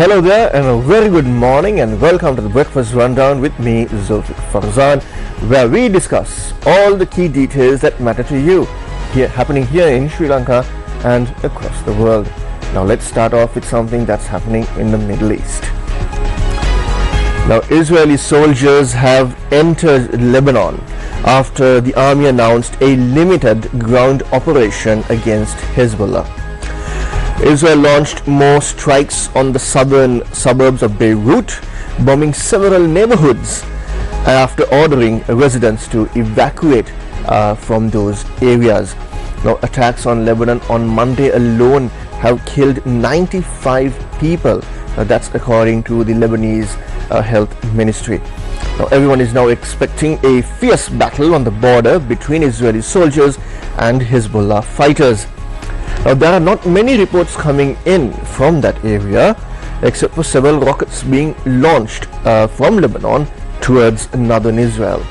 Hello there and a very good morning and welcome to the Breakfast Rundown with me, Zulfick Farzan, where we discuss all the key details that matter to you happening here in Sri Lanka and across the world. Now let's start off with something that's happening in the Middle East. Now Israeli soldiers have entered Lebanon after the army announced a limited ground operation against Hezbollah. Israel launched more strikes on the southern suburbs of Beirut, bombing several neighborhoods after ordering residents to evacuate from those areas. Now, attacks on Lebanon on Monday alone have killed 95 people. That's according to the Lebanese Health Ministry. Now, everyone is now expecting a fierce battle on the border between Israeli soldiers and Hezbollah fighters. Now, there are not many reports coming in from that area, except for several rockets being launched from Lebanon towards northern Israel.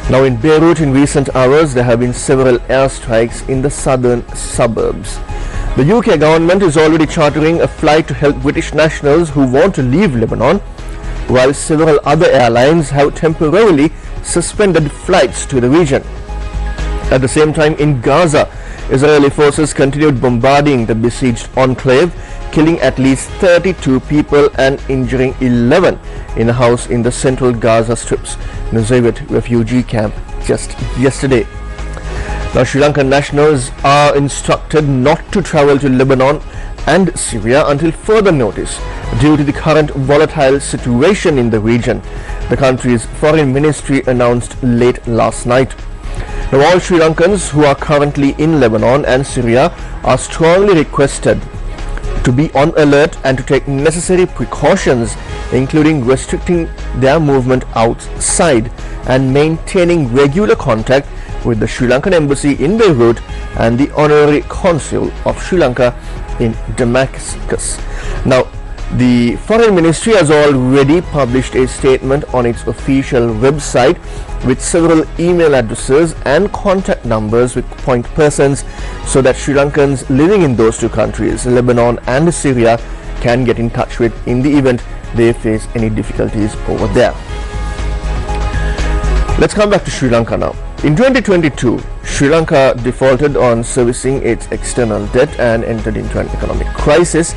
Now, in Beirut in recent hours, there have been several airstrikes in the southern suburbs. The UK government is already chartering a flight to help British nationals who want to leave Lebanon, while several other airlines have temporarily suspended flights to the region. At the same time, in Gaza, Israeli forces continued bombarding the besieged enclave, killing at least 32 people and injuring 11 in a house in the central Gaza Strip's Newsfirst refugee camp just yesterday. Now, Sri Lankan nationals are instructed not to travel to Lebanon and Syria until further notice due to the current volatile situation in the region, the country's foreign ministry announced late last night. Now, all Sri Lankans who are currently in Lebanon and Syria are strongly requested to be on alert and to take necessary precautions, including restricting their movement outside and maintaining regular contact with the Sri Lankan embassy in Beirut and the honorary consul of Sri Lanka in Damascus. Now, the Foreign Ministry has already published a statement on its official website with several email addresses and contact numbers with point persons so that Sri Lankans living in those two countries, Lebanon and Syria, can get in touch with in the event they face any difficulties over there. Let's come back to Sri Lanka now. In 2022, Sri Lanka defaulted on servicing its external debt and entered into an economic crisis,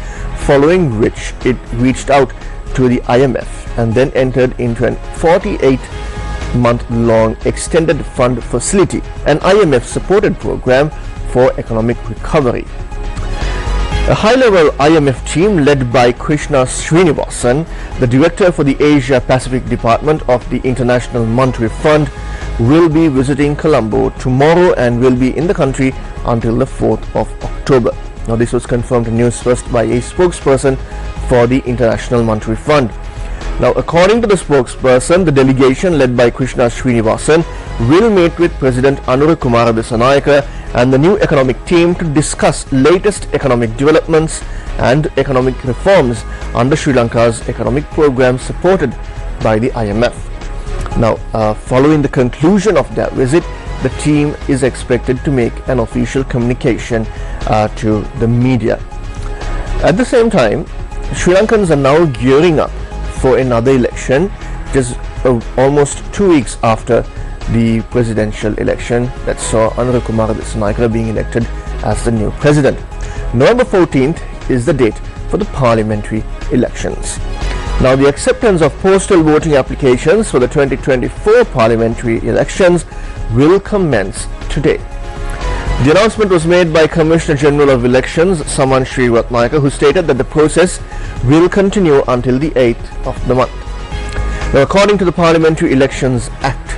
following which it reached out to the IMF and then entered into a 48-month-long extended fund facility, an IMF-supported program for economic recovery. A high-level IMF team led by Krishna Srinivasan, the director for the Asia-Pacific Department of the International Monetary Fund, will be visiting Colombo tomorrow and will be in the country until the 4th of October. Now, this was confirmed to Newsfirst by a spokesperson for the International Monetary Fund. Now, according to the spokesperson, the delegation led by Krishna Srinivasan will meet with President Anura Kumara Dissanayake and the new economic team to discuss latest economic developments and economic reforms under Sri Lanka's economic program supported by the IMF. Now, following the conclusion of that visit, the team is expected to make an official communication to the media. At the same time, Sri Lankans are now gearing up for another election, just almost 2 weeks after the presidential election that saw Anura Kumara Dissanayake being elected as the new president. November 14th is the date for the parliamentary elections. Now, the acceptance of postal voting applications for the 2024 parliamentary elections will commence today. The announcement was made by Commissioner General of Elections, Saman Sri Ratnayaka, who stated that the process will continue until the 8th of the month. Now, according to the Parliamentary Elections Act,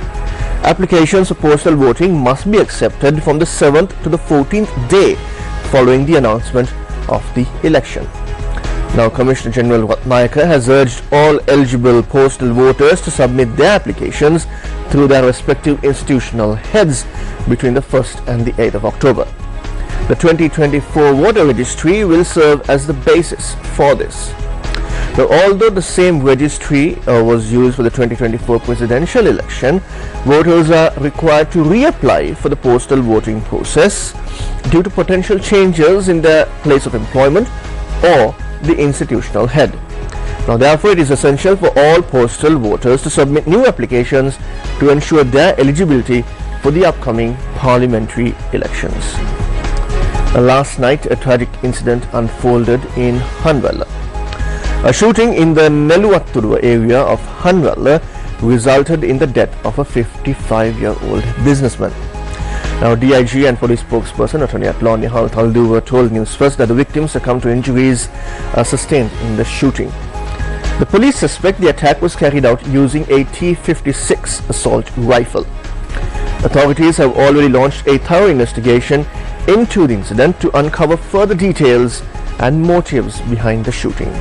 applications for postal voting must be accepted from the 7th to the 14th day following the announcement of the election. Now, Commissioner General Ratnayaka has urged all eligible postal voters to submit their applications through their respective institutional heads between the 1st and the 8th of October. The 2024 voter registry will serve as the basis for this. Now, although the same registry was used for the 2024 presidential election, voters are required to reapply for the postal voting process due to potential changes in their place of employment or the institutional head. Now, therefore, it is essential for all postal voters to submit new applications to ensure their eligibility for the upcoming parliamentary elections. Last night, a tragic incident unfolded in Hanwella. A shooting in the Neluvatturuva area of Hanwella resulted in the death of a 55-year-old businessman. Now, DIG and police spokesperson Attorney at Law Nihal Thalduva told Newsfirst that the victim succumbed to injuries sustained in the shooting. The police suspect the attack was carried out using a T-56 assault rifle. Authorities have already launched a thorough investigation into the incident to uncover further details and motives behind the shooting.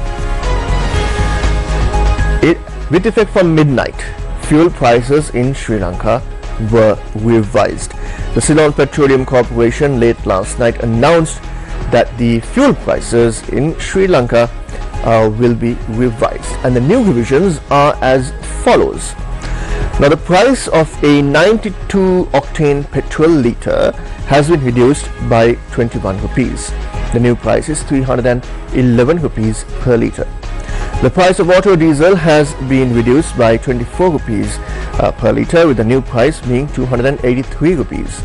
With effect from midnight, fuel prices in Sri Lanka were revised. The Ceylon Petroleum Corporation late last night announced that the fuel prices in Sri Lanka will be revised, and the new revisions are as follows. Now, the price of a 92 octane petrol litre has been reduced by 21 rupees. The new price is 311 rupees per litre. The price of auto diesel has been reduced by 24 rupees per litre, with the new price being 283 rupees.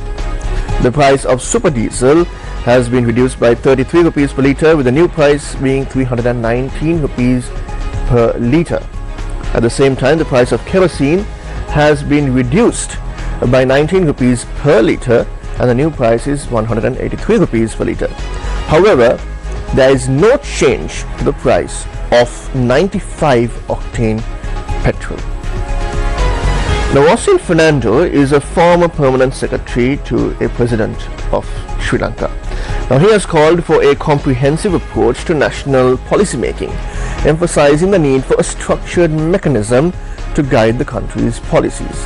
The price of super diesel has been reduced by 33 rupees per litre, with the new price being 319 rupees per litre. At the same time, the price of kerosene has been reduced by 19 rupees per litre, and the new price is 183 rupees per litre. However, there is no change to the price of 95 octane petrol. Now, Austin Fernando is a former permanent secretary to a president of Sri Lanka. Now, he has called for a comprehensive approach to national policy making, emphasizing the need for a structured mechanism to guide the country's policies.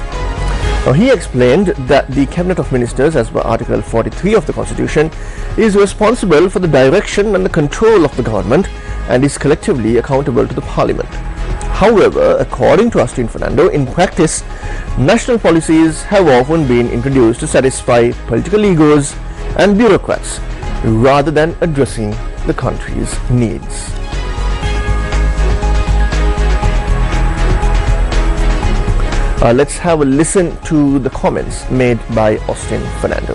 Now, he explained that the Cabinet of Ministers, as per Article 43 of the Constitution, is responsible for the direction and the control of the government and is collectively accountable to the Parliament. However, according to Austin Fernando, in practice, national policies have often been introduced to satisfy political egos and bureaucrats rather than addressing the country's needs. Let's have a listen to the comments made by Austin Fernando.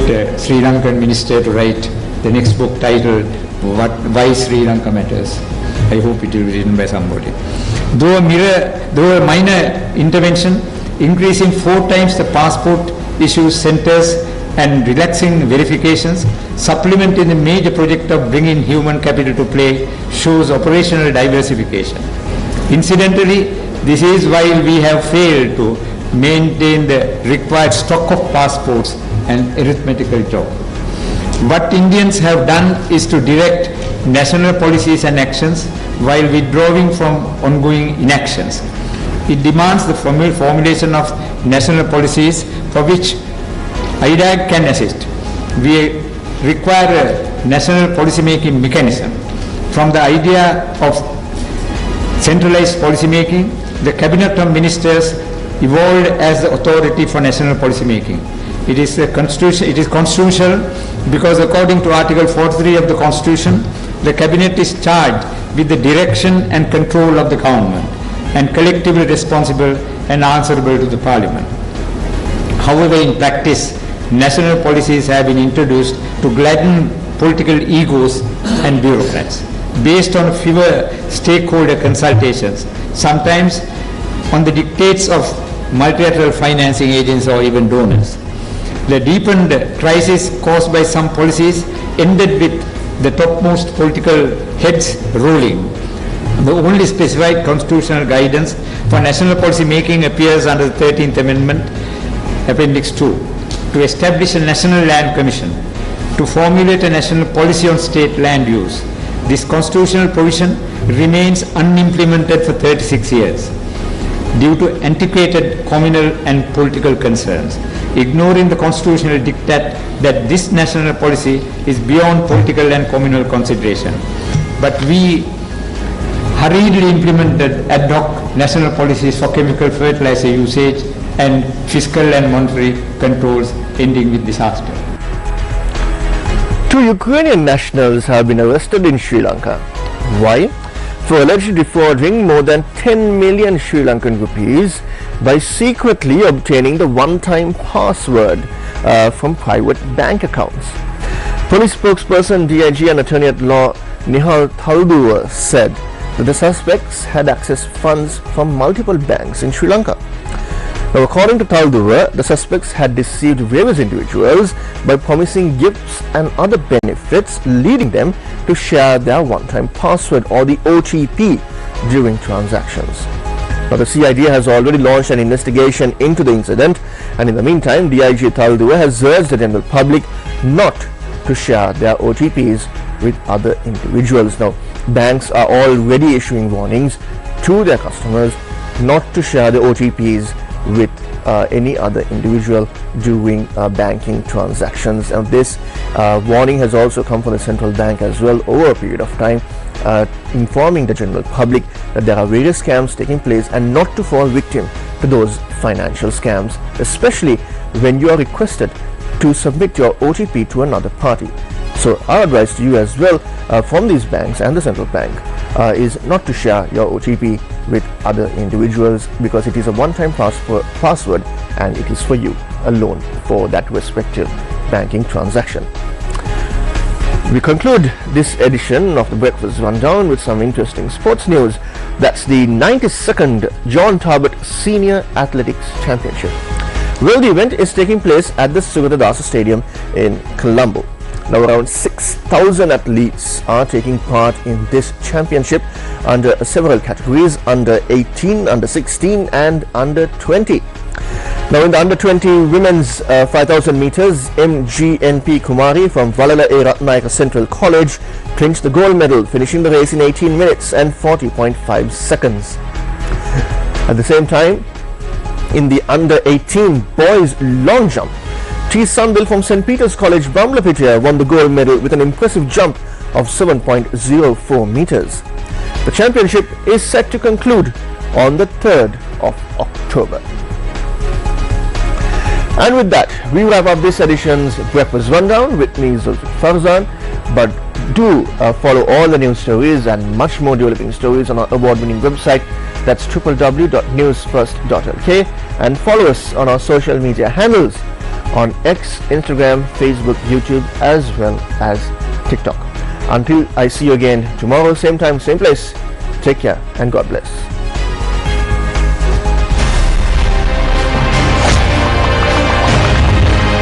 The Sri Lankan minister to write the next book titled Why Sri Lanka Matters. I hope it will be written by somebody. Though a minor intervention, increasing 4 times the passport issue centers and relaxing verifications, supplementing the major project of bringing human capital to play, shows operational diversification. Incidentally, this is while we have failed to maintain the required stock of passports and arithmetical job. What Indians have done is to direct national policies and actions while withdrawing from ongoing inactions. It demands the formulation of national policies for which IDAG can assist. We require a national policy making mechanism. From the idea of centralized policy making, the Cabinet of Ministers evolved as the authority for national policy making. It is constitutional because according to Article 43 of the Constitution, the Cabinet is charged with the direction and control of the government and collectively responsible and answerable to the Parliament. However, in practice, national policies have been introduced to gladden political egos and bureaucrats based on fewer stakeholder consultations, sometimes on the dictates of multilateral financing agents or even donors. The deepened crisis caused by some policies ended with the topmost political heads rolling. The only specified constitutional guidance for national policy making appears under the 13th Amendment, Appendix 2, to establish a National Land Commission to formulate a national policy on state land use. This constitutional provision remains unimplemented for 36 years due to antiquated communal and political concerns, ignoring the constitutional diktat that this national policy is beyond political and communal consideration. But we hurriedly implemented ad hoc national policies for chemical fertilizer usage and fiscal and monetary controls, ending with disaster. Two Ukrainian nationals have been arrested in Sri Lanka. Why? For allegedly defrauding more than 10 million Sri Lankan rupees by secretly obtaining the one-time password from private bank accounts. Police spokesperson DIG and Attorney at Law Nihal Thalduwa said that the suspects had accessed funds from multiple banks in Sri Lanka. Now, according to Thalduwa, the suspects had deceived various individuals by promising gifts and other benefits, leading them to share their one-time password or the OTP during transactions. Now, the CID has already launched an investigation into the incident, and in the meantime, DIG Thalduwa has urged the general public not to share their OTPs with other individuals. Now, banks are already issuing warnings to their customers not to share the OTPs with any other individual during banking transactions, and this warning has also come from the central bank as well over a period of time, informing the general public that there are various scams taking place and not to fall victim to those financial scams, especially when you are requested to submit your OTP to another party. So our advice to you as well from these banks and the central bank is not to share your OTP with other individuals, because it is a one-time password and it is for you alone for that respective banking transaction. We conclude this edition of the Breakfast Rundown with some interesting sports news. That's the 92nd John Tarbert Senior Athletics Championship. Well, the event is taking place at the Sirasa Stadium in Colombo. Now, around 6,000 athletes are taking part in this championship under several categories: under 18, under 16 and under 20. Now, in the under 20 women's 5,000 meters, MGNP Kumari from Valala A. Ratnayaka Central College clinched the gold medal, finishing the race in 18 minutes and 40.5 seconds. At the same time, in the under 18 boys long jump, T. Sandil from St. Peter's College, Bamlapitia, won the gold medal with an impressive jump of 7.04 meters. The championship is set to conclude on the 3rd of October. And with that, we wrap up this edition's Breakfast Rundown with me, Zulfick Farzan. But do follow all the news stories and much more developing stories on our award-winning website. That's www.newsfirst.lk, and follow us on our social media handles on X, Instagram, Facebook, YouTube, as well as TikTok. Until I see you again tomorrow, same time, same place, take care and God bless.